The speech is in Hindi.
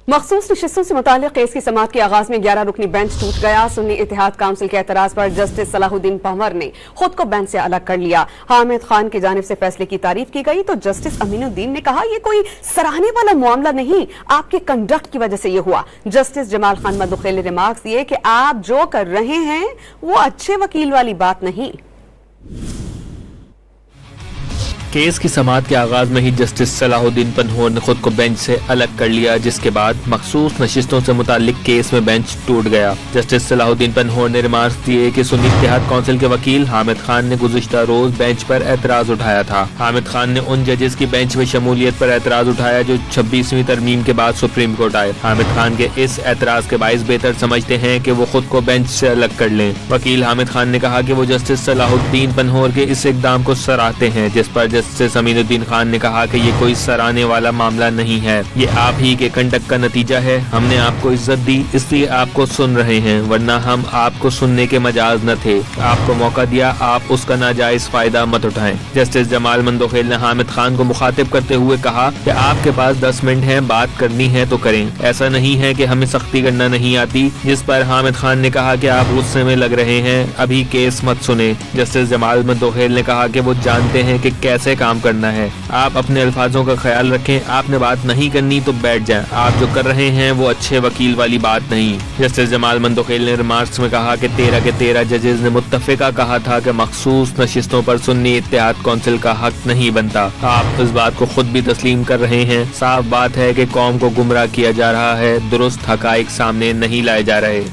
मखसूस नशिस्तों से मुताल्लिक केस की समाअत के आगाज में 11 रुकनी बेंच टूट गया। सुन्नी इत्तेहाद काउंसिल के एतराज पर जस्टिस सलाहुद्दीन पंवर ने खुद को बेंच से अलग कर लिया। हामिद खान की जानिब से फैसले की तारीफ की गई तो जस्टिस अमीनुद्दीन ने कहा यह कोई सराहने वाला मामला नहीं, आपके कंडक्ट की वजह से यह हुआ। जस्टिस जमाल खान मदुखैल ने रिमार्क्स दिए कि आप जो कर रहे हैं वो अच्छे वकील वाली बात नहीं। केस की समाअत के आगाज में ही जस्टिस सलाहुद्दीन पन्होर ने खुद को बेंच से अलग कर लिया, जिसके बाद मखसूस नशिस्तों से मुताल्लिक केस में बेंच टूट गया। जस्टिस सलाहुद्दीन पन्होर ने रिमार्क्स दिए कि सुन्नी इत्तेहाद काउंसिल के वकील हामिद खान ने गुज़िश्ता रोज बेंच पर एतराज उठाया था। हामिद खान ने उन जजेस की बेंच में शमूलियत पर एतराज उठाया जो 26वीं तरमीम के बाद सुप्रीम कोर्ट आए। हामिद खान के इस एतराज के बाइस बेहतर समझते हैं कि वो खुद को बेंच से अलग कर लें। वकील हामिद खान ने कहा कि वो जस्टिस सलाहुद्दीन पन्होर के इस इक़दाम को सराहते हैं, जिस पर जस्टिस अमीनुद्दीन खान ने कहा कि ये कोई सराहने वाला मामला नहीं है, ये आप ही के कंडक्ट का नतीजा है। हमने आपको इज्जत दी इसलिए आपको सुन रहे हैं, वरना हम आपको सुनने के मजाज न थे। आपको मौका दिया, आप उसका नाजायज फायदा मत उठाएं। जस्टिस जमाल मंदोखेल ने हामिद खान को मुखातिब करते हुए कहा कि आपके पास 10 मिनट हैं, बात करनी है तो करें, ऐसा नहीं है कि हमें सख्ती करना नहीं आती। जिस पर हामिद खान ने कहा कि आप गुस्से में लग रहे हैं, अभी केस मत सुने। जस्टिस जमाल मंदोखेल ने कहा कि वो जानते हैं कि कैसे काम करना है, आप अपने अल्फाजों का ख्याल रखें, आपने बात नहीं करनी तो बैठ जाएं, आप जो कर रहे हैं वो अच्छे वकील वाली बात नहीं। जस्टिस जमाल मंदोखेल ने रिमार्क्स में कहा कि 13 के 13 जजेस ने मुत्तफिका कहा था कि मखसूस नशिस्तों पर सुन्नी इत्तेहाद काउंसिल का हक नहीं बनता। आप इस बात को खुद भी तस्लीम कर रहे हैं। साफ बात है कि कौम को गुमराह किया जा रहा है, दुरुस्त हकाइक सामने नहीं लाए जा रहे।